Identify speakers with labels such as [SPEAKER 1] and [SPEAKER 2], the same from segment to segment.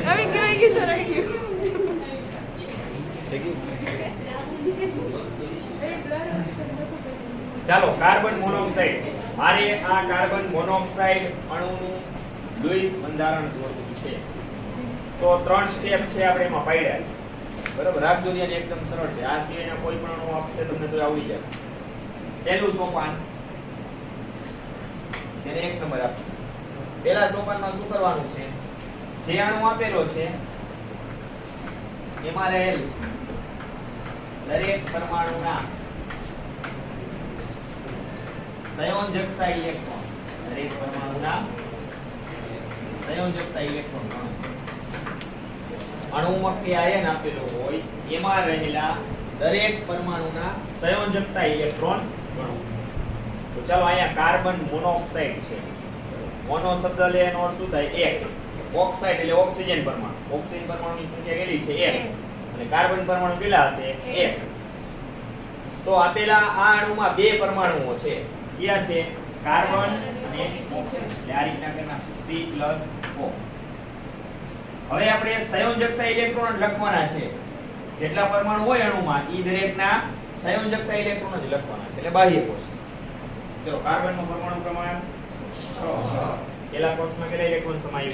[SPEAKER 1] Kami gawin ko sa review.
[SPEAKER 2] ચાલો carbon monoxide મારે આ કાર્બન મોનોક્સાઇડ અણુનું લુઈસ બંધારણ દોરવું છે તો 3 સ્ટેપ છે આપણે એમાં પાડ્યા છે બરાબર રાખજો ધ્યાન એકદમ સરળ છે આ સિવાયના કોઈ પણ અણુ આપશે તમને તો આવડી જશે પહેલું સોપાન જેને 1 નંબર આપો પહેલા સોપાનમાં શું કરવાનું છે જે અણુ આપેલો છે એમાં રહેલ દરેક પરમાણુના સંયોજકતા ઇલેક્ટ્રોન દરેક પરમાણુના સંયોજકતા ઇલેક્ટ્રોન અણુમાં કે આયન આપેલો હોય એમાં રહેલા દરેક પરમાણુના સંયોજકતા ઇલેક્ટ્રોન ગણો તો ચાલો અહીંયા કાર્બન મોનોક્સાઇડ છે મોનો શબ્દ લે એનો અર્થ શું થાય એક ઓક્સાઇડ એટલે ઓક્સિજન પરમાણુ ઓક્સિજન પરમાણુની સંખ્યા કેટલી છે 1 અને કાર્બન પરમાણુ કેટલા હશે 1 તો આપેલા આ અણુમાં બે પરમાણુઓ છે કયા છે કાર્બન અને ઓક્સિજન એટલે આ રીતના કરી નાખશું C+O હવે આપણે સંયોજકતા ઇલેક્ટ્રોન લખવાના છે જેટલા પરમાણુ હોય અણુમાં ઈ દરેકના સંયોજકતા ઇલેક્ટ્રોન જ લખવાના છે એટલે બાહ્ય કોષ ચલો કાર્બનનું પરમાણુ ક્રમાંક 6 પહેલા કોષમાં કેટલા ઇલેક્ટ્રોન સમાય 2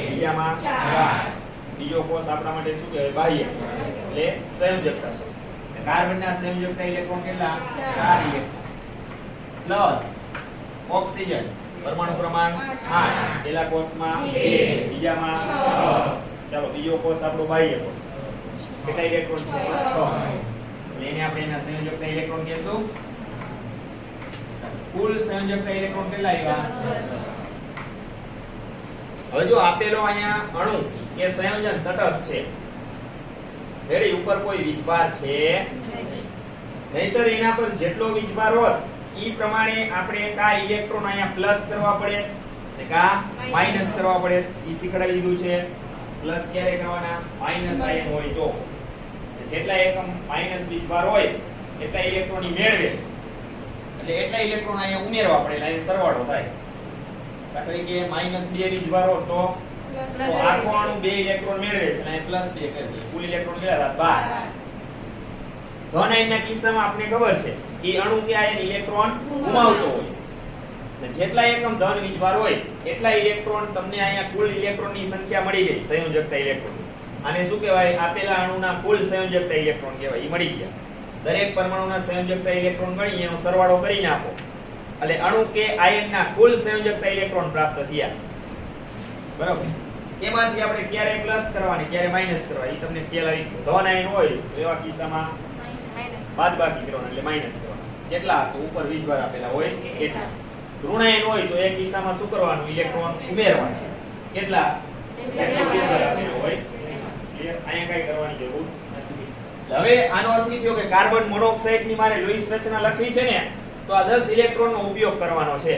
[SPEAKER 2] બીજામાં 4 બીજો કોષ આપણા માટે શું કહેવાય બાહ્ય કોષ એટલે સંયોજકતા કોષ કાર્બનના સંયોજકતા ઇલેક્ટ્રોન કેટલા 4 ઇલેક્ટ્રોન પ્લસ ઓક્સિજન પરમાણુ ક્રમાંક 8 પહેલા કોષમાં 2 બીજામાં 6 ચાલો બીજો કોષ આપણો બાહ્ય કોષ કેટલા ઇલેક્ટ્રોન છે 6 એટલે એને આપણે એના સંયોજકતા ઇલેક્ટ્રોન કહેશું કુલ સંયોજકતા ઇલેક્ટ્રોન કેટલા આવ્યા હવે જો આપેલો અહીંયા અણુ એ સંયોજન તટસ્થ છે રેડી ઉપર કોઈ વીજભાર છે નહીતર એના પર જેટલો વીજભાર હોત ઈ પ્રમાણે આપણે કા ઇલેક્ટ્રોન અહીંયા પ્લસ કરવા પડે ને કા માઈનસ કરવા પડે ઈ શીખડાવી દીધું છે પ્લસ ક્યારે કરવાના માઈનસ આયન હોય તો જેટલા એકમ માઈનસ વીજભાર હોય એટલા ઇલેક્ટ્રોન ઈ મેળવે છે એટલે એટલા ઇલેક્ટ્રોન અહીંયા ઉમેરવા પડે એટલે સરવાળો થાય એટલે કે -2 વીજભાર હોય તો આખો અણુ 2 ઇલેક્ટ્રોન મેળવે છે અને +2 કરી દે કુલ ઇલેક્ટ્રોન કેટલા હતા 12 ધન આયનના કિસ્સામાં આપણે ખબર છે કે અણુ કે આયન ઇલેક્ટ્રોન ગુમાવતો હોય અને જેટલા એકમ ધન વીજભાર હોય એટલા ઇલેક્ટ્રોન તમને અહીંયા કુલ ઇલેક્ટ્રોનની સંખ્યા મળી ગઈ સંયોજકતા ઇલેક્ટ્રોન આને શું કહેવાય આપેલા અણુના કુલ સંયોજકતા ઇલેક્ટ્રોન કહેવાય ઈ મળી ગયા દરેક પરમાણુના સંયોજકતા ઇલેક્ટ્રોન ગણી એનો સરવાળો કરીને આપો એટલે અણુ કે આયનના કુલ સંયોજકતા ઇલેક્ટ્રોન પ્રાપ્ત થયા બરાબર એમાંથી આપણે ક્યારે પ્લસ કરવાની ક્યારે માઈનસ કરવાની ઈ તમને ખ્યાલ આવી ગયો ધન આયન હોય તો એવા કિસ્સામાં બાદબાકી કરવાનું એટલે માઈનસ કરવાનું કેટલા તો ઉપર વીજભાર આપેલા હોય એટલા ઋણ આયન હોય તો એ કિસ્સામાં શું કરવાનું ઇલેક્ટ્રોન ઉમેરવાના કેટલા જેટલો વીજભાર આપેલો હોય ક્લિયર અહીંયા કઈ કરવાની જરૂર નથી હવે આનો અર્થ એ થયો કે કાર્બન મોનોક્સાઇડ ની મારે લુઈસ રચના લખવી છે ને તો આ 10 ઇલેક્ટ્રોન નો ઉપયોગ કરવાનો છે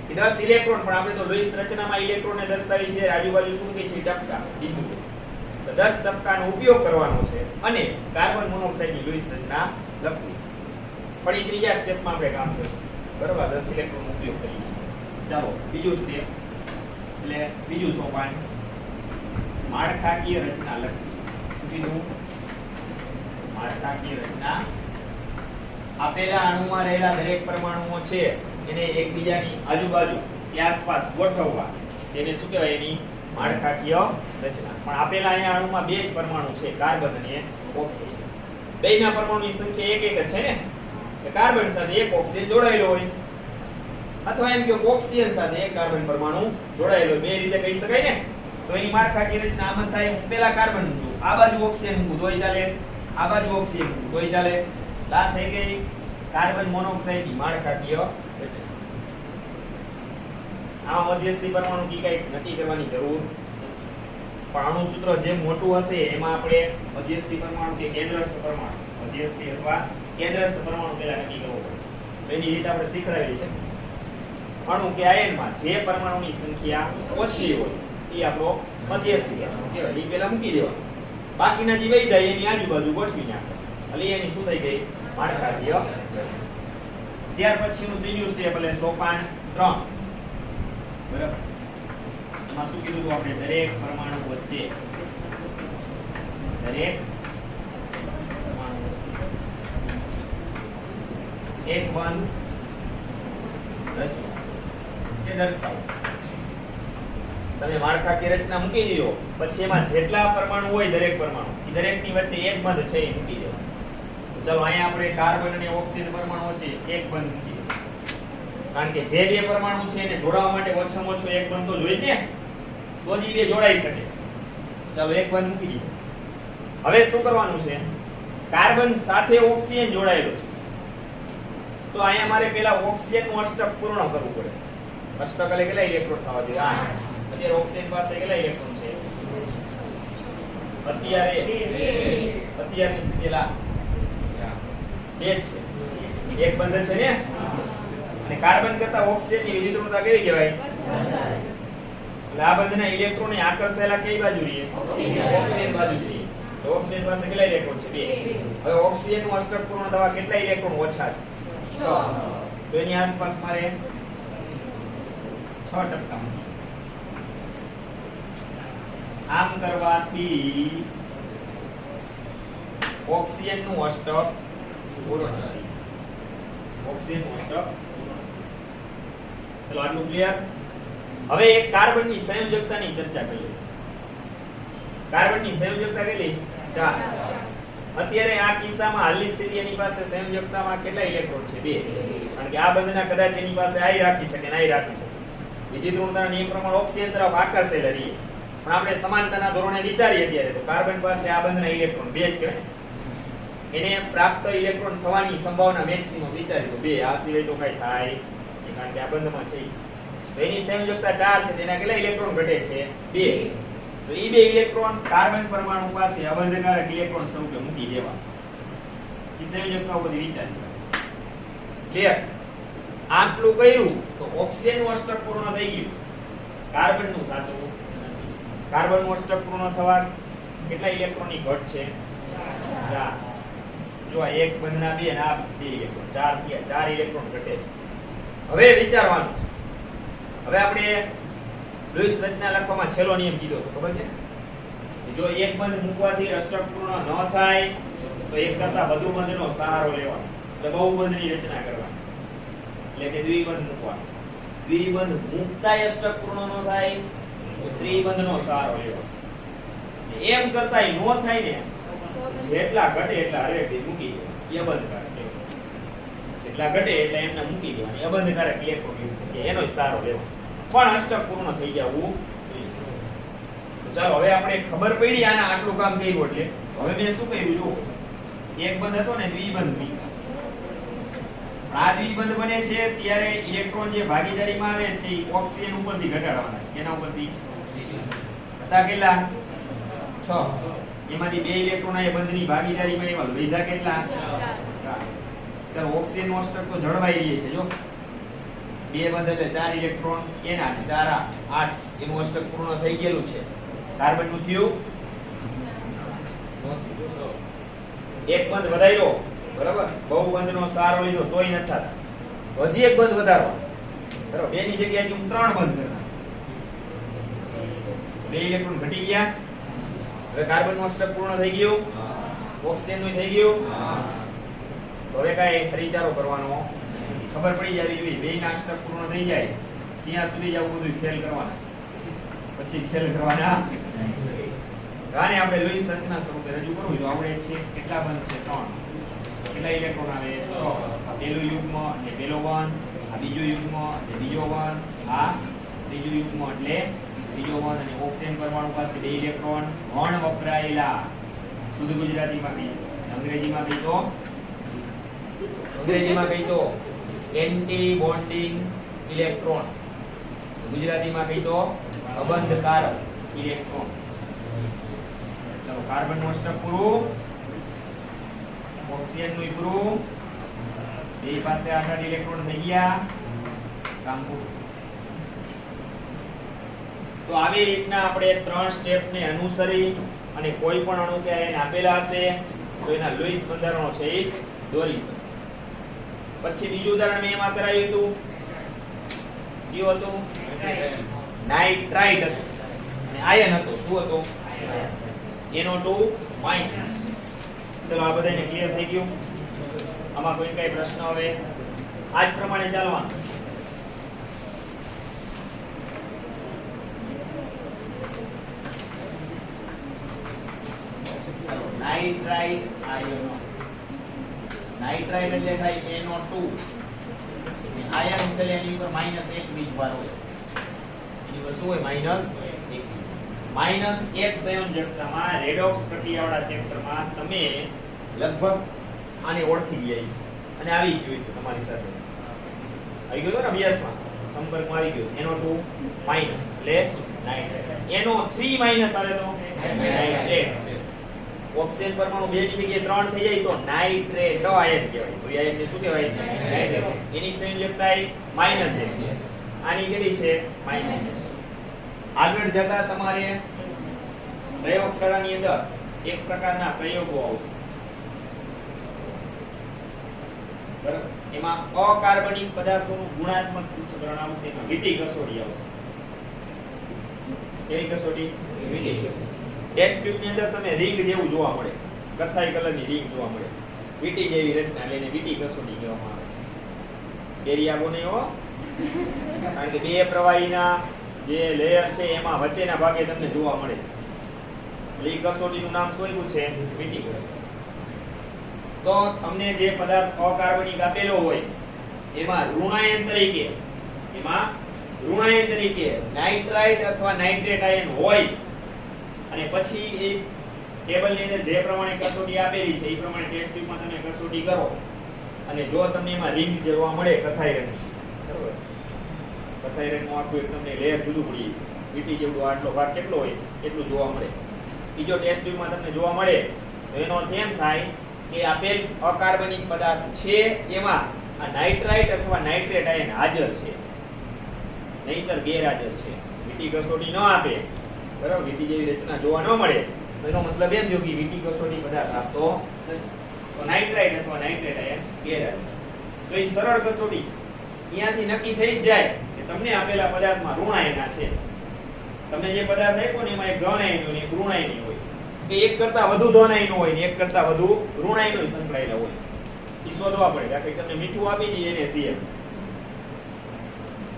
[SPEAKER 2] એ 10 ઇલેક્ટ્રોન પણ આપણે તો લુઈસ રચનામાં ઇલેક્ટ્રોન ને દર્શાવી છે આજુબાજુ શું કહે છે ટપકા બિંદુ તો 10 ટપકાનો ઉપયોગ કરવાનો છે અને કાર્બન મોનોક્સાઇડ ની લુઈસ રચના લખવી છે પણ એ ત્રીજા સ્ટેપમાં આપણે કામ કરશું બરાબર 10 ઇલેક્ટ્રોન નો ઉપયોગ કરી છે ચાલો બીજું સ્ટેપ એટલે બીજું સોપાન માળખાકીય રચના લખવી શું કીધું માળખાકીય રચના આપેલા અણુમાં રહેલા દરેક પરમાણુઓ છે એને એકબીજાની આજુબાજુ કે આસપાસ ગોઠવવા જેને શું કહેવાય એની માળખાકીય રચના પણ આપેલા અહીંયા અણુમાં બે જ પરમાણુ છે કાર્બન અને ઓક્સિજન બેયના પરમાણુની સંખ્યા એક જ છે ને કે કાર્બન સાથે એક ઓક્સિજન જોડાયેલો હોય અથવા એમ કે ઓક્સિજન સાથે એક કાર્બન પરમાણુ જોડાયેલો બે રીતે કહી શકાય ને તો એની માળખાકીય રચના આમ થાય હું પહેલા કાર્બન મૂકું આ બાજુ ઓક્સિજન મૂકું તોય ચાલે આ બાજુ ઓક્સિજન મૂકું તોય ચાલે આ થઈ ગઈ કાર્બન મોનોક્સાઇડ ની માળખાકીય રચના આમાં મધ્યસ્થી પરમાણુ કી કઈ નક્કી કરવાની જરૂર પણ અણુસૂત્ર જે મોટું હશે એમાં આપણે મધ્યસ્થી પરમાણુ કે કેન્દ્રસ્થ પરમાણુ મધ્યસ્થી અથવા કેન્દ્રસ્થ પરમાણુ પહેલા નક્કી કરવો પડે એની રીતે આપણે શીખડાવેલી છે અણુ કે આયનમાં જે પરમાણુની સંખ્યા ઓછી હોય એ આપણો મધ્યસ્થી પરમાણુ કહેવાય એ પહેલા મૂકી દેવાનો બાકીના જે વહી જાય એની આજુબાજુ ગોઠવી નાખો એટલે એની શું થઈ ગઈ માળખાકીય રચના ત્યાર પછીનું ત્રીજું સ્ટેપ એટલે સોપાન 3 બરાબર. એમાં શું કીધું હતું આપણે? દરેક પરમાણુ વચ્ચે એક બંધ રચો કે દર્શાવો. તમે માળખાકીય રચના મૂકી દીધો પછી એમાં જેટલા પરમાણુ હોય દરેક પરમાણુ એ દરેકની વચ્ચે એક બંધ છે એ મૂકી દેવાનો. તો ચાલો અહીંયા આપણે કાર્બન અને ઓક્સિજન પરમાણુ વચ્ચે એક બંધ મૂકી દઈએ. કારણ કે જે બે પરમાણુ છે એને જોડાવા માટે ઓછામાં ઓછો એક બંધ તો જોઈએ ને, તો જ બે જોડાઈ શકે. ચાલો એક બંધ મૂકી દઈએ. હવે શું કરવાનું છે? કાર્બન સાથે ઓક્સિજન જોડાયેલો છે તો અહીંયા મારે પહેલા ઓક્સિજન નું અષ્ટક પૂર્ણ કરવું પડે. અષ્ટક એટલે કેટલા ઇલેક્ટ્રોન થવા જોઈએ? 8. અત્યારે ઓક્સિજન પાસે કેટલા ઇલેક્ટ્રોન છે? અત્યારની સ્થિતિ લા 2 છે. એક બંધ છે ને, અને કાર્બન કરતા ઓક્સિજન ની વિદ્યુતઋણતા કેવી કહેવાય? એટલે આ બંધના ઇલેક્ટ્રોન આકર્ષાયેલા કઈ બાજુ રહીએ? ઓક્સિજન બાજુ રહીએ. તો ઓક્સિજન પાસે કેટલા ઇલેક્ટ્રોન છે? 2. હવે ઓક્સિજન નું અષ્ટક પૂર્ણ થવા કેટલા ઇલેક્ટ્રોન ઓછા છે? 6. તો એની આસપાસ મારે 6% મૂકીએ. આમ કરવાથી ઓક્સિજન નું અષ્ટક પૂર્ણ થાય. ઓક્સિજન નું અષ્ટક. ચલો આટલું ક્લિયર. હવે એક કાર્બન ની સંયોજકતાની ચર્ચા કરીએ. કાર્બન ની સંયોજકતા કેટલી? 4. અત્યારે આ કિસ્સામાં હાલની સ્થિતિ એની પાસે સંયોજકતામાં કેટલા ઇલેક્ટ્રોન છે? 2. કારણ કે આ બંધના કદાચ એની પાસે આઈ રાખી શકે ને આઈ રાખી શકે. વિદ્યુતઋણતાના નિયમ પ્રમાણે ઓક્સિજન તરફ આકર્ષેલા રહીએ. પણ આપણે સમાનતાના ધોરણે વિચારીએ ત્યારે તો કાર્બન પાસે આ બંધના ઇલેક્ટ્રોન 2 જ કહેવાય. એને પ્રાપ્ત ઇલેક્ટ્રોન થવાની સંભાવના મેક્સિમમ વિચારી તો 2. આ સિવાય તો કઈ થાય નહીં, કારણ કે આ બંધમાં છે. તો એની સંયોજકતા 4 છે, તેના કેટલા ઇલેક્ટ્રોન ઘટે છે? 2. તો એ 2 ઇલેક્ટ્રોન કાર્બન પરમાણુ પાસે અબંધકારક ઇલેક્ટ્રોન સ્વરૂપે મૂકી દેવા. એ સંયોજકતાઓ બધી વિચારી. ક્લિયર? આટલું કર્યું તો ઓક્સિજન નું અષ્ટક પૂર્ણ થઈ ગયું. કાર્બન નું થતું નથી. કાર્બન નું અષ્ટક પૂર્ણ થવા કેટલા ઇલેક્ટ્રોન ની ઘટ છે? 4. જો આ એક બંધના 2 અને આ 2 ઇલેક્ટ્રોન 4 થયા. 4 ઇલેક્ટ્રોન ઘટે છે. હવે વિચારવાનું, હવે આપણે લુઈસ રચના લખવામાં છેલ્લો નિયમ કીધો તો ખબર છે? જો એક બંધ મૂકવાથી અષ્ટક પૂર્ણ ન થાય તો એક કરતા વધુ બંધનો સહારો લેવાનો. એટલે બહુબંધની રચના કરવાની. એટલે કે દ્વિબંધ મૂકવાનો. દ્વિબંધ મૂકતાય અષ્ટક પૂર્ણ ન થાય તો ત્રિબંધનો સહારો લેવાનો. એમ કરતાય ન થાય ને, જેટલા ઘટે એટલા હરેકથી મૂકી દેવાના. અબંધકારક જેટલા ઘટે એટલે એમને મૂકી દેવાની. અબંધકારક ઇલેક્ટ્રોન એનો સહારો લેવાનો. પણ અષ્ટક પૂર્ણ થઈ જવું જોઈએ. તો ચાલો હવે આપણે ખબર પડી આના આટલું કામ કર્યું એટલે હવે મેં શું કર્યું? જો એક બંધ હતો ને દ્વિબંધ બી. આ દ્વિબંધ બને છે ત્યારે ઇલેક્ટ્રોન જે ભાગીદારીમાં આવે છે એ ઓક્સિજન ઉપરથી ઘટાડવાના છે. કેના ઉપરથી? હતા કેટલા? 6. એમાંથી 2 ઇલેક્ટ્રોન આ બંધની ભાગીદારીમાં એવા લીધા કેટલા? 4. ચાલો ઓક્સિજન નો અષ્ટક તો જળવાઈ રહે છે. જો 2 બંધ એટલે 4 ઇલેક્ટ્રોન એના, 4 8 એનું અષ્ટક પૂર્ણ થઈ ગયેલું છે. કાર્બન નું થયું એક બંધ વધાર્યો, બરાબર? બહુબંધનો સહારો લીધો તોય નથી થતા. હજી એક બંધ વધારવાનો, બરાબર? 2 ની જગ્યાએ હું 3 બંધ કરતા. 2 ઇલેક્ટ્રોન ઘટી ગયા. હવે કાર્બન નું અષ્ટક પૂર્ણ થઈ ગયું. ઓક્સિજન નું થઈ ગયું. હવે કાંઈ ફરીચારો કરવાનો ખબર પડી જવી જોઈએ. 2 ના અષ્ટક પૂર્ણ થઈ જાય ત્યાં સુધી જ આવું બધું ખેલ કરવાના છે. પછી ખેલ કરવાના આને આપણે લુઈસ રચના સ્વરૂપે રજૂ કરવું તો આપણે છે કેટલા બંધ છે? 3. કેટલા ઇલેક્ટ્રોન આવે? 6. આ પહેલું યુગ્મ એટલે પહેલો બંધ, આ બીજું યુગ્મ એટલે બીજો બંધ, આ ત્રીજું યુગ્મ એટલે ત્રીજો બંધ. અને ઓક્સિજન પરમાણુ પાસે 2 ઇલેક્ટ્રોન ગણ વપરાયેલા. શુદ્ધ ગુજરાતીમાં કહી, અંગ્રેજીમાં કહી તો એન્ટી બોન્ડિંગ ઇલેક્ટ્રોન. ગુજરાતીમાં કહી તો અબંધકારક ઇલેક્ટ્રોન. ચાલો કાર્બન નું અષ્ટક પૂરું, ઓક્સિજન નું પૂરું. 2 પાસે 8 ઇલેક્ટ્રોન થઈ ગયા. કામ પૂરું. તો આવી રીતના આપણે 3 સ્ટેપ ને અનુસરી અને કોઈ પણ અણુ કે એને આપેલા હશે તો એના લુઈસ બંધારણો છે એ દોરી શકશું. પછી બીજું ઉદાહરણ મેં એમાં કરાવ્યું હતું કયું હતું? નાઇટ્રાઇટ હતું. અને આયન હતું. શું હતું? NO2 minus. ચલો આ બધાને ક્લિયર થઈ ગયું? આમાં કોઈ કઈ પ્રશ્ન હવે? આજ પ્રમાણે ચાલવાનું. ચલો નાઇટ્રાઇટ આયનો. નાઇટ્રાઇટ એટલે થાય NO2. આયન છે એની ઉપર -1 વીજભાર હોય. એની ઉપર શું હોય? -1 સંયોજકતામાં રેડોક્સ પ્રક્રિયાવાળા ચેપ્ટરમાં તમે લગભગ આને ઓળખી ગયા છો અને આવી ગયું છે તમારી સાથે. આવી ગયો ને અભ્યાસમાં સંપર્કમાં આવી ગયું છે. NO2 માઈનસ એટલે નાઇટ્રેટ. NO3 માઈનસ આવે તો નાઇટ્રેટ. ઓક્સિજન પરમાણુ 2 ની જગ્યાએ 3 થઈ જાય તો નાઇટ્રેટ આયન કહેવાય. તો આયન ને શું કહેવાય? નાઇટ્રેટ. એની સંયોજકતા -1 છે. આની કેટલી છે? -1. આગળ જતા તમારે પ્રયોગશાળાની અંદર એક પ્રકારના પ્રયોગો આવશે. બરાબર? એમાં અકાર્બનિક પદાર્થોનું ગુણાત્મક પૃથ્થકરણ આવશે. એમાં વિટી કસોટી આવશે. કેવી કસોટી? વિટી કસોટી. ટેસ્ટ ટ્યુબ ની અંદર તમે રિંગ જેવું જોવા મળે. કથ્થાઈ કલરની રિંગ જોવા મળે. વિટી જેવી રચના લઈને વિટી કસોટી કહેવામાં આવે છે. એરિયા નહીં હો. કારણ કે બે પ્રવાહીના જે લેયર છે એમાં વચ્ચેના ભાગે તમને જોવા મળે છે. એટલે એ કસોટીનું નામ શું આપ્યું છે? વિટી કસોટી. તો તમને જે પદાર્થ અકાર્બનિક આપેલો હોય એમાં ઋણાયન તરીકે નાઇટ્રાઇટ અથવા નાઇટ્રેટ આયન હોય અને પછી એ ટેબલની અંદર જે પ્રમાણે કસોટી આપેલી છે એ પ્રમાણે ટેસ્ટ ટ્યુબમાં તમે કસોટી કરો અને જો તમને એમાં રિંગ જોવા મળે કથ્થાઈ રંગની, બરોબર? કથ્થાઈ રંગનું આખું એક તમને લેયર જુદું પડી જશે. વીટી જેવડો આટલો ભાગ કેટલો હોય એટલું જોવા મળે. બીજો ટેસ્ટ ટ્યુબમાં તમને જોવા મળે તો એનો અર્થ એમ થાય કે આપેલ અકાર્બનિક પદાર્થ છે એમાં આ નાઇટ્રાઇટ અથવા નાઇટ્રેટ આયન હાજર છે, નહીતર ગેરહાજર છે. વીટી કસોટી ન આપે, બરાબર, વીટી જેવી રચના જોવા ન મળે તો એનો મતલબ એમ થયો કે વીટી કસોટી પદાર્થ આપતો નથી. તો નાઇટ્રાઇટ અથવા નાઇટ્રેટ આયન ગેરહાજર. તો એ સરળ કસોટી છે. અહીંયાથી નક્કી થઈ જ જાય કે તમને આપેલા પદાર્થમાં ઋણ આયના છે. તમને જે પદાર્થ આપ્યો ને એમાં એક ધન આયન હોય ને એક ઋણ આયન હોય. કે એક કરતા વધુ ધન આયન હોય ને એક કરતા વધુ ઋણ આયન સંકળાયેલા હોય. એ શોધવા પડે. કે તમને મીઠું આપી દઈએ NaCl.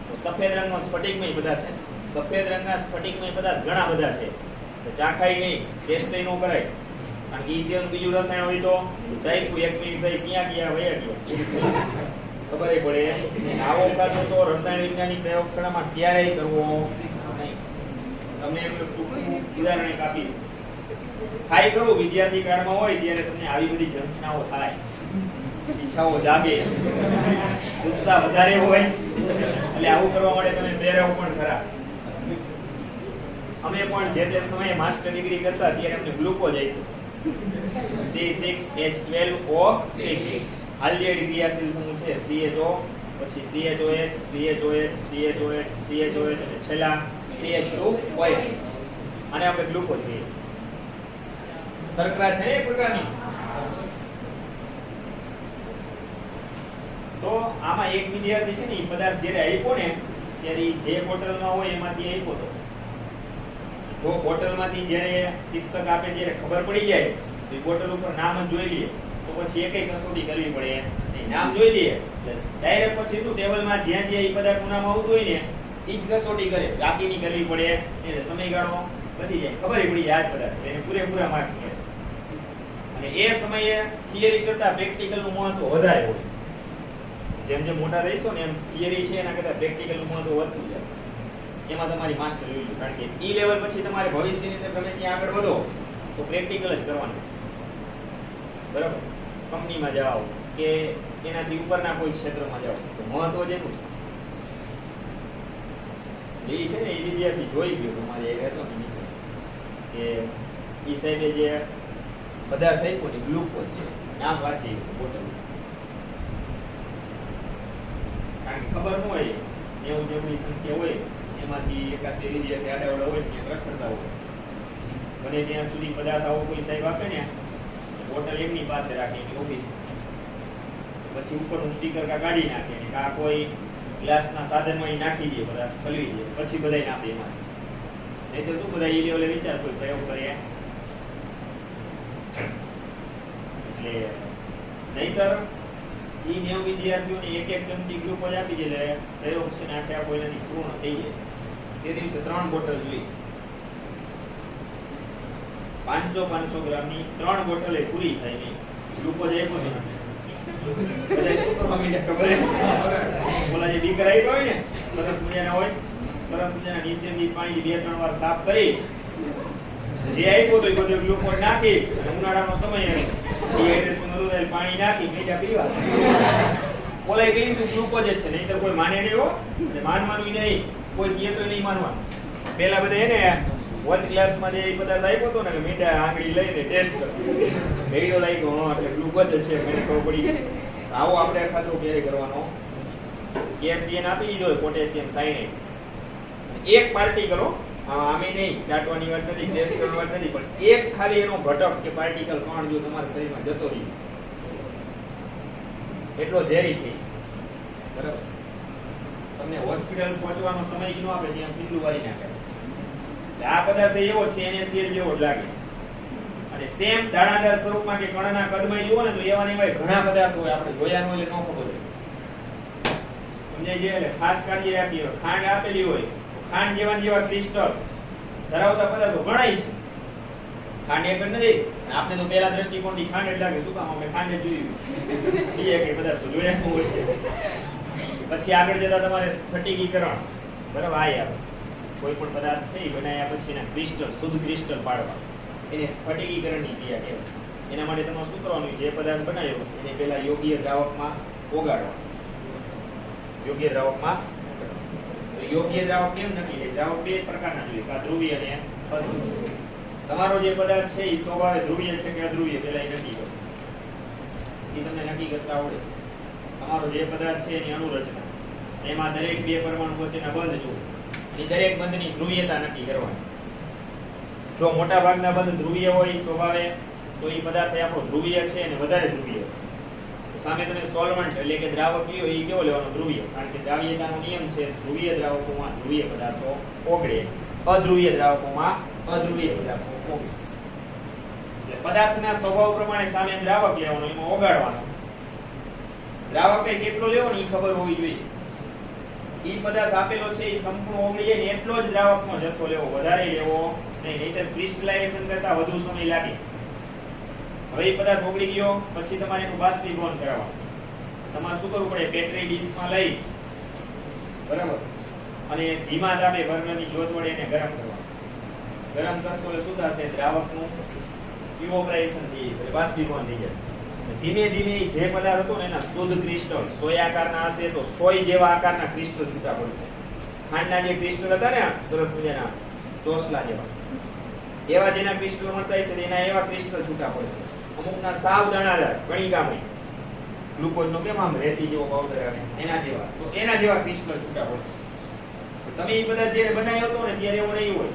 [SPEAKER 2] તો સફેદ રંગનો સ્ફટિકમય પદાર્થ છે. સફેદ રંગના સ્ફટિકમય પદાર્થ ઘણા બધા છે. તો ચાખાય નહીં, ટેસ્ટ ન કરાય. કારણ કે ઈ સિવાયનું બીજું રસાયણ હોય તો ચાખ્યું 1 મિનિટ થઈ ક્યાં ગયા વયા ગયા ખબર પડે. આવો ખાતો તો રસાયણ વિજ્ઞાનની પ્રયોગશાળામાં ક્યારેય કરવો નહીં. તમને ઉદાહરણ એક આપી થાય કરું વિદ્યાર્થી કાળમાં હોય ત્યારે તમને આવી બધી ઝંખનાઓ થાય, ઈચ્છાઓ જાગે, ઉત્સાહ વધારે હોય એટલે આવું કરવા માટે તમે પ્રેરાવો પણ ખરા. અમે પણ જે તે સમયે માસ્ટર ડિગ્રી કરતા ત્યારે અમને ગ્લુકોઝ આપ્યું C6H12O6. આલ્ડિહાઇડ ક્રિયાશીલ સમૂહ છે CHO, પછી CHOH, CHOH, CHOH, CHOH અને છેલ્લા CH2OH. અને આપણે ગ્લુકોઝ કહીએ. શર્કરા છે એક પ્રકારની. તો આમાં એક વિદ્યાર્થી છે ને એ પદાર્થ જ્યારે આપ્યો ને ત્યારે જે બોટલમાં હોય એમાંથી આપ્યો તો. જો બોટલમાંથી જ્યારે શિક્ષક આપે ત્યારે ખબર પડી જાય તો એ બોટલ ઉપર નામ જ જોઈ લઈએ તો પછી એકય કસોટી કરવી પડે નહીં. નામ જોઈ લઈએ એટલે ડાયરેક્ટ પછી શું ટેબલમાં જ્યાં જ્યાં એ પદાર્થનું નામ આવતું હોય ને એ જ કસોટી કરે, બાકીની કરવી પડે. એટલે સમયગાળો બચી જાય, ખબર પડી જાય આ જ પદાર્થ એને પૂરેપૂરા માર્ક્સ મળે. અને એ સમયે થિયરી કરતા પ્રેક્ટિકલનું મહત્વ વધારે હોય. જેમ જેમ મોટા થઈશો ને એમ થિયરી છે એના કરતા પ્રેક્ટિકલનું મહત્વ વધતું જશે. એમાં તમારી માસ્ટર લેવલ, કારણ કે ઈ લેવલ પછી તમારે ભવિષ્યની અંદર ગમે ત્યાં આગળ વધો તો પ્રેક્ટિકલ જ કરવાનું છે, બરાબર? કંપનીમાં જાઓ કે એનાથી ઉપરના કોઈ ક્ષેત્રમાં જાઓ તો મહત્વ જ એનું છે. એ છે ને એ વિદ્યાર્થી જોઈ ગયો તમારે એ રહેતો ને કે ઈ સાહેબે જે પદાર્થ આપ્યો ને ગ્લુકોઝ છે, નામ વાંચી બોટલ. કારણ કે ખબર ન હોય 90 જેટલી સંખ્યા હોય એમાંથી એકાદ બે વિદ્યાર્થી આડાવડા હોય ત્યાં રખડતા હોય. બને ત્યાં સુધી પદાર્થ આવો કોઈ સાહેબ આપે ને બોટલ એમની પાસે રાખે એની ઓફિસ, પછી ઉપરનું સ્ટીકર કાઢી નાખે ને કા કોઈ ગ્લાસના સાધનમાં ઈ નાખી દે, બધા હલવી દે, પછી બધાય આપે એમાં. નહીં તો શું બધા ઈ લેવલે વિચાર કોઈ પ્રયોગ કરે એટલે નહીતર ઈ 90 વિદ્યાર્થીઓને એક એક ચમચી ગ્લુકોઝ આપી દે એટલે પ્રયોગ છે ને આખે આખો એનાથી પૂર્ણ થઈ જાય. તે દિવસે 3 બોટલ જોઈ, 500 ગ્રામની 3 બોટલે પૂરી થાય નહીં. ગ્લુકોઝ આપ્યો ને બધા શું કરવા માંડ્યા ખબર હે? ઓલા જે બીકર આપ્યા હોય ને સરસ મજાના હોય, સરસ મજાના નીચેથી પાણીથી 2-3 વાર સાફ કરી જે આપ્યો તો એ બધું ગ્લુકોઝ નાખી અને ઉનાળાનો સમય ડિહાઇડ્રેશન હતું એટલે પાણી નાખી મીઠા પીવા. ઓલાએ કહી દીધું ગ્લુકોઝ છે, નહીંતર કોઈ માને નહીં હો, એટલે માનવાનું નહીં, કોઈ કહે તો નહીં માનવાનું. પેલા બધા એને વોચ ક્લાસમાં જે પદાર્થ આપ્યો હતો ને કે મીઠા આંગળી લઈને ટેસ્ટ કરતો મેળો લાગ્યો, હા એટલે ગ્લુકોઝ છે, મને ખબર પડી. આવો આપણે ખાતરો ક્યારે કરવાનો, કેલ્શિયમ આપી દીધો હોય, પોટેશિયમ સાયનાઇડ, એક પાર્ટિકલ આમે નહીં, ચાટવાની વાત નથી, ટેસ્ટ કરવાની વાત નથી, પણ એક ખાલી એનો ઘટક કે પાર્ટિકલ કણ જો તમારા શરીરમાં જતો રહે એટલો ઝેરી છે, બરાબર. તમને હોસ્પિટલ પહોંચવાનો સમય ન આપે ત્યાં પીલું વારી નાખે. આ પદાર્થ એવો છે NaCl જેવો જ લાગે અને સેમ દાણાદાર સ્વરૂપમાં કે કણના કદમાં જુઓ ને તો એવા ને એવા ઘણા પદાર્થો હોય, આપણે જોયા ન હોય એટલે ન ખબર હોય. સમજાય છે? એટલે ખાસ કાળજી રાખવી હોય. ખાંડ આપેલી હોય, ખાંડ જેવા ક્રિસ્ટલ ધરાવતા પદાર્થો ઘણાય છે. ખાંડ એક જ નથી, આપણે તો પહેલા દ્રષ્ટિકોણથી ખાંડ જ લાગે, શું કામ આપણે ખાંડ જ જોયું, બીજા કઈ પદાર્થો જોયા ન હોય. પછી આગળ જતા તમારે સ્ફટિકીકરણ, બરાબર, આ આવે કોઈ પણ પદાર્થ છે એ બનાવ્યા પછી એના ક્રિસ્ટલ, શુદ્ધ ક્રિસ્ટલ પાડવા, એને સ્ફટિકીકરણની ક્રિયા કહેવાય. એના માટે તમારે શું કરવાનું, જે પદાર્થ બનાવ્યો એને પહેલા યોગ્ય દ્રાવકમાં ઓગાળવા. યોગ્ય દ્રાવકમાં, યોગ્ય દ્રાવક કેમ નક્કી થાય? દ્રાવક બે પ્રકારના જોઈએ, ધ્રુવીય અને અધ્રુવીય. તમારો જે પદાર્થ છે એ સ્વભાવે ધ્રુવીય છે કે અધ્રુવીય પહેલા એ નક્કી કરો, એ તમને નક્કી કરતા આવડે છે. તમારો જે પદાર્થ છે એની અણુરચના, એમાં દરેક બે પરમાણુ વચ્ચેના બંધ જુઓ, એ દરેક બંધની ધ્રુવીયતા નક્કી કરવાની. જો મોટા ભાગના બંધ ધ્રુવીય હોય સ્વભાવે તો એ પદાર્થ આપણો ધ્રુવીય છે અને વધારે ધ્રુવીય છે. તો સામે તમે સોલ્વન્ટ એટલે કે દ્રાવક લ્યો, એ કેવો લેવાનો? ધ્રુવીય. કારણ કે દ્રાવ્યતાનો નિયમ છે ધ્રુવીય દ્રાવકોમાં ધ્રુવીય પદાર્થો ઓગળે, અધ્રુવીય દ્રાવકોમાં અધ્રુવીય પદાર્થો ઓગળે. એટલે પદાર્થના સ્વભાવ પ્રમાણે સામે દ્રાવક લેવાનો, એમાં ઓગાળવાનો. દ્રાવક કેટલો લેવો ને એ ખબર હોવી જોઈએ. એ પદાર્થ આપેલો છે એ સંપૂર્ણ ઓગળી જાય ને એટલો જ દ્રાવકનો જથ્થો લેવો, વધારે લેવો નહીં, નહીંતર ક્રિસ્ટલાઇઝેશન કરતા વધુ સમય લાગે. હવે એ પદાર્થ ઓગળી ગયો પછી તમારે એનું બાષ્પીભવન કરાવવાનું. તમારે શું કરવું પડે? પેટ્રી ડીશમાં લઈ, બરાબર, અને ધીમા તાપે બર્નરની જ્યોત વડે એને ગરમ કરવાનું. ગરમ કરશો એટલે શું થશે? દ્રાવકનું ઇવોપરેશન થઈ જશે, બાષ્પીભવન થઈ જશે. ધીમે ધીમે જે પદાર્થ હતો ને એના શુદ્ધ ક્રિસ્ટલ સોય આકારના હશે તો સોય જેવા આકારના ક્રિસ્ટલ છૂટા પડશે. ખાંડના જે ક્રિસ્ટલ હતા ને સરસ મજાના ચોસલા જેવા, એવા જેના ક્રિસ્ટલ મળતા હશે એના એવા ક્રિસ્ટલ છૂટા પડશે. અમુકના સાવ દાણાદાર કણિકામય, ગ્લુકોઝનો કેમ આમ રેતી જેવો પાવડર આવે એના જેવા, તો એના જેવા ક્રિસ્ટલ છૂટા પડશે. તમે એ બધા જે બનાવ્યો હતો ને ત્યારે એવો નહીં હોય,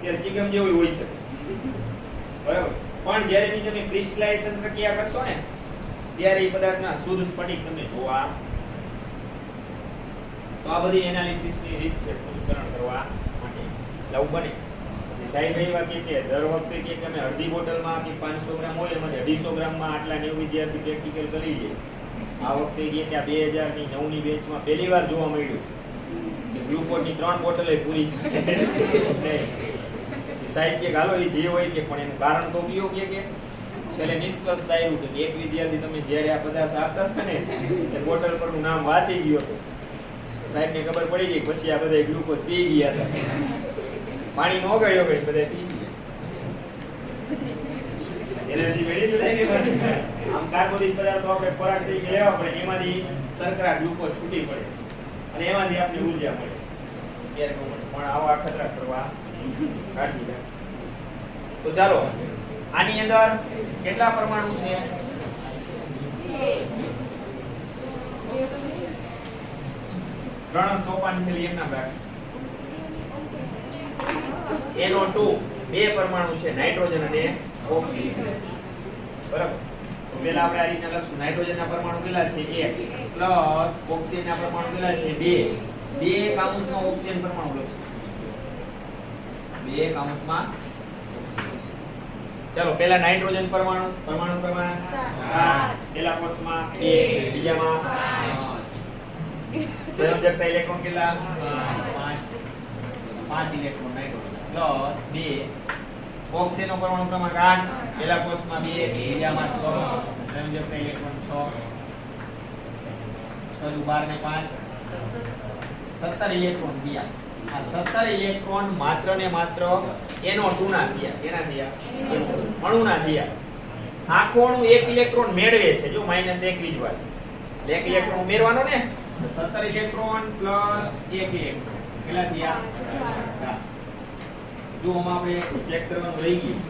[SPEAKER 2] ત્યારે ચિગમ જેવું હોઈ શકે, બરાબર. પણ જ્યારે તમે ક્રિસ્ટલાઇઝેશન પ્રક્રિયા કરશો ને ત્યારે એ પદાર્થના શુદ્ધ સ્ફટિક તમને જોવા. તો આ બધી એનાલિસિસની રીત છે પૃથ્થકરણ કરવા માટે. લાવું બને પછી સાહેબ એવા કે દર વખતે કે અમે અડધી બોટલમાં કે 500 ગ્રામ હોય એમાંથી 250 ગ્રામમાં આટલા 90 વિદ્યાર્થી પ્રેક્ટિકલ કરી લે. આ વખતે કે 2009 ની બેચમાં પહેલી વાર જોવા મળ્યું કે ગ્લુકોઝની 3 બોટલ પૂરી નહીં. સાહેબ કે ગાલો એ જે હોય કે પણ એનું કારણ તો કયો કે છેલ્લે નિષ્કર્ષ આવ્યું કે એક વિદ્યાર્થી તમે જ્યારે આ પદાર્થ આપતા હતા ને તે બોટલ પરનું નામ વાંચી ગયો હતો. સાહેબને ખબર પડી ગઈ પછી આ બધા ગ્લુકોઝ પી ગયા હતા, પાણીમાં ઓગાળ્યો બધા પી ગયા. એનર્જી મેળવી લઈને આમ કાર્બોદિત પદાર્થો આપણે ખોરાક તરીકે લેવા પડે, એમાંથી શર્કરા ગ્લુકોઝ છૂટી પડે અને એમાંથી આપણે ઊર્જા મળે. ત્યારે ન મળે, પણ આવા અખતરા કરવા કાઢી દે. તો ચાલો આની અંદર કેટલા પરમાણુ છે? 3 સોપાન છે એમના બાકી. NO2 બે પરમાણુ છે, નાઇટ્રોજન અને ઓક્સિજન, બરાબર. તો પહેલા આપણે આ રીતના લખશું નાઇટ્રોજનના પરમાણુ કેટલા છે 1 પ્લસ ઓક્સિજનના પરમાણુ કેટલા છે 2 કૌંસમાં ઓક્સિજન પરમાણુ લખશું 2 કૌંસમાં ચલો પહેલા નાઇટ્રોજન પરમાણુ ક્રમાંક 7 પહેલા કોષમાં 2 બીજામાં 5 સંયોજકતા ઇલેક્ટ્રોન કેટલા 5 ઇલેક્ટ્રોન નાઇટ્રોજન પ્લસ 2 ઓક્સિજનનો પરમાણુ ક્રમાંક 8 પહેલા કોષમાં 2 બીજામાં 6 સંયોજકતા ઇલેક્ટ્રોન 6 6 12 ને 5 17 ઇલેક્ટ્રોન થયા આ 17 ઇલેક્ટ્રોન માત્ર ને માત્ર NO2 ના થયા કેના થયા અણુના થયા આખો અણુ 1 ઇલેક્ટ્રોન મેળવે છે જો -1 વીજવા છે એટલે 1 ઇલેક્ટ્રોન ઉમેરવાનો ને તો 17 ઇલેક્ટ્રોન પ્લસ 1 ઇલેક્ટ્રોન કેટલા થયા જો આમાં આપણે ચેક કરવાનું રહી ગયું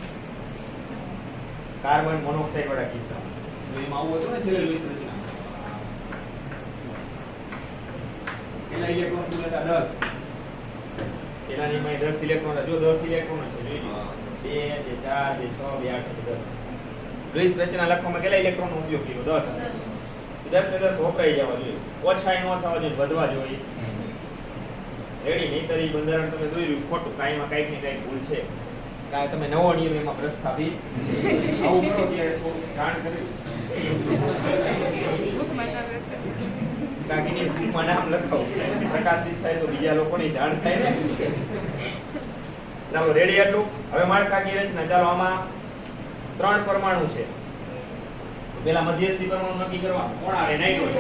[SPEAKER 2] કાર્બન મોનોક્સાઇડ વાળા કિસ્સામાં તો એમાં આવું હતું ને છેલ્લે લૂઈસ રચના કેટલા ઇલેક્ટ્રોન કુલ હતા 10 એનાની માં 10 ઇલેક્ટ્રોન હતા જો 10 ઇલેક્ટ્રોન છે જોઈ લો 2 4 6 8 10 લૂઈસ રચના લખવામાં કેટલા ઇલેક્ટ્રોનનો ઉપયોગ કર્યો 10 10 એ 10 વપરાઈ જવા જોઈએ ઓછા ન થવા જોઈએ વધવા જોઈએ રેડી નહીતર ઈ બંધારણ તમે દોર્યું ખોટું કાઈમાં કાઈક ને કાઈક ભૂલ છે કાઈ તમે નવો નિયમ એમાં પ્રસ્થાપિત આવું કરો ત્યારે થોડું જાણ કર્યું કાકીની સ્કૂલમાં નામ લખાવું પ્રકાશિત થાય તો બીજા લોકોની જાણ થાય ને ચાલો રેડી આટલું હવે માળખાકીય રચના ચાલો આમાં 3 પરમાણુ છે પેલા મધ્યસ્થી પરમાણુ નક્કી કરવા કોણ આવે નાઇટ્રોજન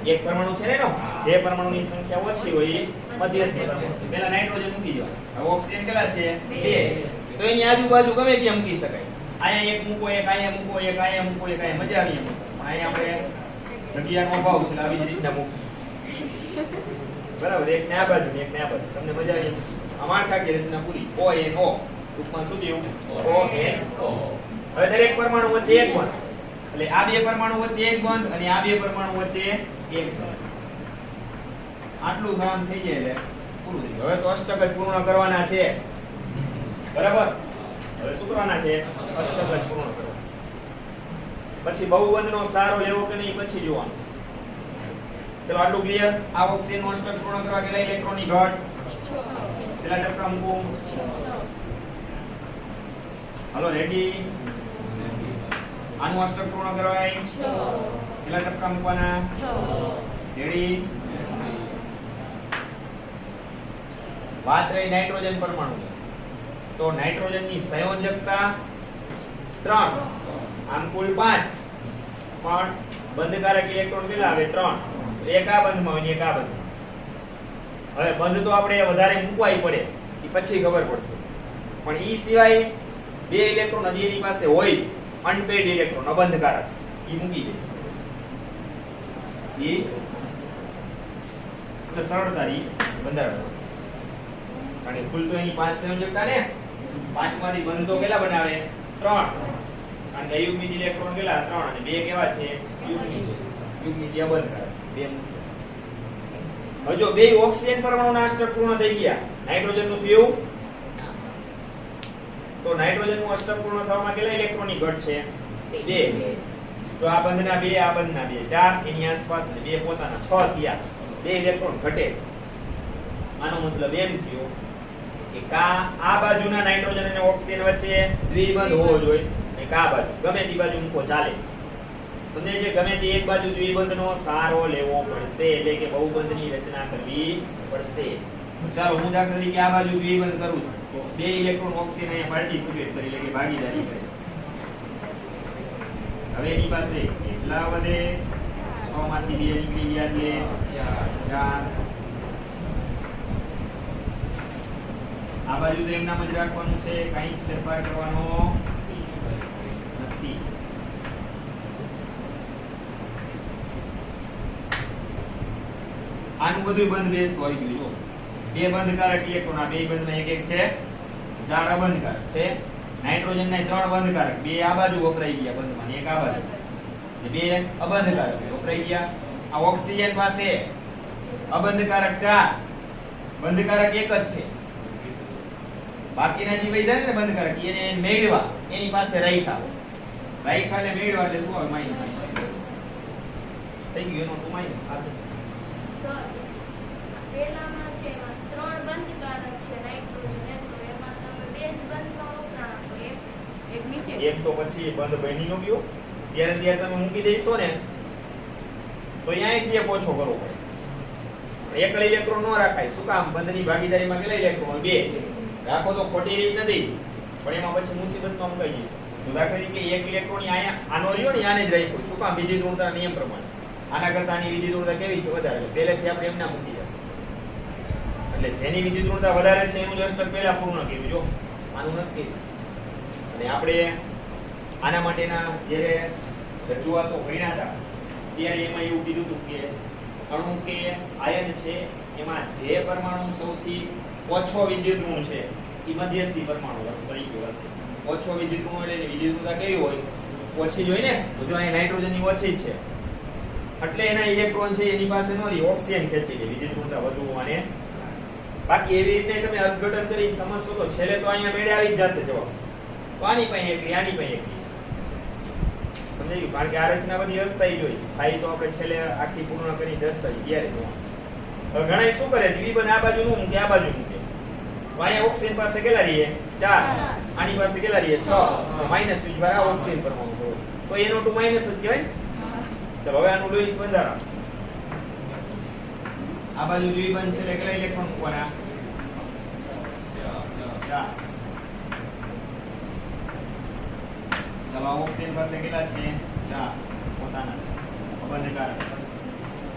[SPEAKER 2] એક પરમાણુ છે ને એનો જે પરમાણુની સંખ્યા ઓછી હોય એ મધ્યસ્થી પરમાણુ પેલા નાઇટ્રોજન મૂકી દેવા હવે ઓક્સિજન કેટલા છે 2 તો એની આજુબાજુ ગમે ત્યાં મૂકી શકાય અહીંયા એક મૂકો એક અહીંયા મૂકો એક અહીંયા મૂકો એક અહીંયા મજા આવી મૂકો પણ અહીંયા આપણે જગ્યાનો અભાવ છે આવી જ રીતના મૂકશું બરાબર એક ને આ બાજુ ને એક ને આ બાજુ તમને મજા આવી મૂકીશું આ માળખાકીય રચના પૂરી ONO ટૂંકમાં શું થયું ONO હવે દરેક પરમાણુ વચ્ચે એક બંધ એટલે આ બે પરમાણુ વચ્ચે એક બંધ અને આ બે પરમાણુ વચ્ચે એક બંધ આટલું કામ થઈ જાય એટલે પૂરું થઈ ગયું હવે તો અષ્ટક જ પૂર્ણ કરવાના છે બરાબર હવે શું કરવાના છે અષ્ટક જ પૂર્ણ કરવાના પછી બહુબંધનો સારો લેવો કે નહીં પછી જોવાનું ચલો આટલું ક્લિયર આ ઓક્સિજન નો અષ્ટક પૂર્ણ કરવા કેટલા ઇલેક્ટ્રોનની ઘટ 6 કેટલા ટપકા મૂકો હાલો રેડી આનું અષ્ટક પૂર્ણ કરવાય 6 કેટલા ટપકા મૂકવાના 6 રેડી વાત રહી નાઇટ્રોજન પરમાણુ તો નાઇટ્રોજનની સંયોજકતા 3 આમ કુલ 5 પણ બંધકારક ઇલેક્ટ્રોન કેટલા આવે 3 એક આ બંધમાં અને એક આ બંધમાં હવે બંધ તો આપણે વધારે મૂકવાય પડે એ પછી ખબર પડશે પણ ઈ સિવાય 2 ઇલેક્ટ્રોન હજી એની પાસે હોય અનપેડ ઇલેક્ટ્રોન અબંધકારક ઈ મૂકી દે ઈ એટલે સરળતાથી બંધારણ કારણ કે કુલ તો એની 5 સંયોજકતા ને 5 માંથી બંધ તો કેટલા બનાવે 3 કારણ કે યુગ્મિત ઇલેક્ટ્રોન કેટલા 3 અને 2 કેવા છે યુગ્મિત અબંધકારક 2 હવે જો બે ઓક્સિજન પરમાણુના અષ્ટક પૂર્ણ થઈ ગયા નાઇટ્રોજન નું થયું તો નાઇટ્રોજન નું અષ્ટક પૂર્ણ થવામાં કેટલા ઇલેક્ટ્રોનની ઘટ છે 2 જો આ બંધના 2 આ બંધના 2 4 એની આસપાસ ને 2 પોતાના 6 થયા 2 ઇલેક્ટ્રોન ઘટે આનો મતલબ એમ થયો કે આ બાજુના નાઇટ્રોજન અને ઓક્સિજન વચ્ચે દ્વિબંધ હોવો જોઈએ અને આ બાજુ ગમે તે બાજુ મૂકો ચાલે સમજે છે ગમે તે એક બાજુ દ્વિબંધનો સારો લેવો પડશે એટલે કે બહુબંધની રચના કરવી પડશે ચાલો હું દાખલા તરીકે આ બાજુ દ્વિબંધ કરું છું તો 2 ઇલેક્ટ્રોન ઓક્સિજન અહીંયા પાર્ટિસિપેટ કરી એટલે કે ભાગીદારી કરે હવે એની પાસે કેટલા વધે 6 માંથી 2 નીકળી ગયા એટલે 4 આ બાજુ તો એમનામ જ રાખવાનું છે કાંઈ જ ફેરફાર કરવાનો નથી આનું બધું બંધ બેસતું આવી ગયું જો 2 બંધકારક ઇલેક્ટ્રોન આ 2 બંધમાં એક એક છે 4 અબંધકારક છે નાઇટ્રોજન ના 3 બંધકારક 2 આ બાજુ વપરાઈ ગયા બંધમાં એક આ બાજુ 2 અબંધકારક વપરાઈ ગયા આ ઓક્સિજન પાસે અબંધકારક 4 બંધકારક એક જ છે બાકીના જે વૈધા ને બંધકારક એને મેળવા એની પાસે રાખ્યા રાખ્યા એટલે મેળવ્યા એટલે શું આવે માઈનસ થઈ ગયું એનો તો માઈનસ સાથે
[SPEAKER 1] સર પેલામાં છે એમાં 3 બંધકારક છે નાઇટ્રોજન એમ તો એમાં તમે બે જ બંધમાં વપરાણ આપો એક નીચે
[SPEAKER 2] એક તો પછી બંધ બની નો ગયો ત્યારે તમે મૂકી દઈશો ને તો અહીંયાથી એક ઓછો કરવો પડે એકલ ઇલેક્ટ્રોન ન રાખાય શું કામ બંધની ભાગીદારીમાં કેટલા ઇલેક્ટ્રોન બે રાખો તો ખોટી રીત નથી પણ એમાં પછી મુસીબતમાં મુકાઈ જઈશું તો દાખલા તરીકે એક ઇલેક્ટ્રોન અહીંયા આનો રહ્યો ને આને જ રાખ્યો શું કામ વિદ્યુત ઋણતા નિયમ પ્રમાણે આના કરતા આની વિદ્યુત ઋણતા કેવી છે વધારે એટલે પહેલેથી આપણે એમના મૂકી જશે એટલે જેની વિદ્યુત ઋણતા વધારે છે એનું જ અષ્ટક પહેલા પૂર્ણ કર્યું જો આનું નથી અને આપણે આના માટેના જ્યારે રજૂઆતો ભણ્યા હતા ત્યારે એમાં એવું કીધું હતું કે અણુ કે આયન છે એમાં જે પરમાણુ સૌથી ઓછો વિદ્યુત ઋણ છે એ મધ્યસ્થી પરમાણુ તરીકે વર્તે ઓછો વિદ્યુત ઋણ એટલે એની વિદ્યુત ઋણતા કેવી હોય ઓછી જ હોય ને તો જો અહીં નાઇટ્રોજનની ઓછી જ છે એટલે એના ઇલેક્ટ્રોન છે એની પાસે નો રહી ઓક્સિજન ખેંચી લે વિદ્યુત ઋણતા વધુ અને બાકી એવી રીતે તમે અર્થઘટન કરી સમજશો તો છેલ્લે તો અહીંયા મેળે આવી જ જશે જવાબ તો આની પાસે એક આની પાસે એક સમજાઈ ગયું કારણ કે આ રચના બધી અસ્થાયી જોઈ સ્થાયી તો આપણે છેલ્લે આખી પૂર્ણ કરી દર્શાવી ત્યારે જોવાનું ઘણા શું કરે દ્વિબંધ આ બાજુ નું મૂકે આ બાજુ મૂકે તો અહીંયા ઓક્સિજન પાસે કેટલા રહીએ 4 આની પાસે કેટલા રહીએ 6 માઈનસ વીજભાર આ ઓક્સિજન પરમાણુ હોય તો એનો ટુ માઈનસ જ કહેવાય ને ચલો હવે આનું લોઈસ બંધારણ આ બાજુ દ્વિબંધ છે એટલે કેટલા ઇલેક્ટ્રોન મૂકવાના 4 ચલો ઓક્સિજન પાસે કેટલા છે 4 પોતાના છે બંધકારક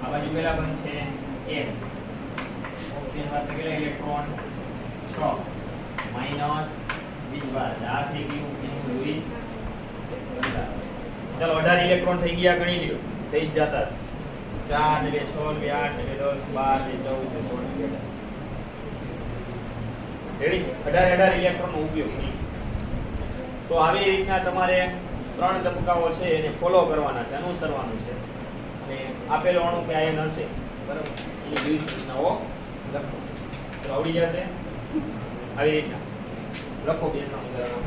[SPEAKER 2] આ બાજુ કેટલા બંધ છે 1 ઓક્સિજન પાસે કેટલા ઇલેક્ટ્રોન 6 માઈનસ વીજભાર આ થઈ ગયું એનું લોઈસ બંધારણ ચલો 18 ઇલેક્ટ્રોન થઈ ગયા ગણી લ્યો થઈ જ જાતા 4 ને 2 6 ને 8 ને 10 12 ને 14 ને 16 ને રેડી 18 ઇલેક્ટ્રોન નો ઉપયોગ તો આવી રીતના તમારે 3 તબક્કાઓ છે એને ફોલો કરવાના છે અનુસરવાનું છે અને આપેલો અણુ કે આયન હશે બરાબર એ 20 સૂચનાઓ લખો તો આવડી જશે આવી રીતના લખો બે ત્રણ ઉદાહરણો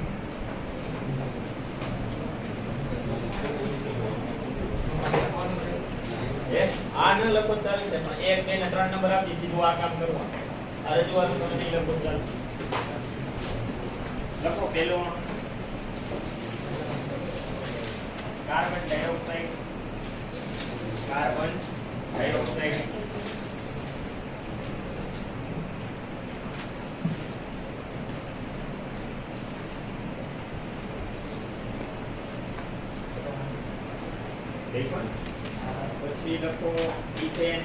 [SPEAKER 2] આ ન લખો ચાલશે પણ 1 2 ને 3 નંબર આપી સીધું આ કામ કરવાનું આ રજૂઆત તમે નહીં લખો ચાલશે લખો પેલો કાર્બન ડાયોક્સાઇડ પછી લખો ઇથેન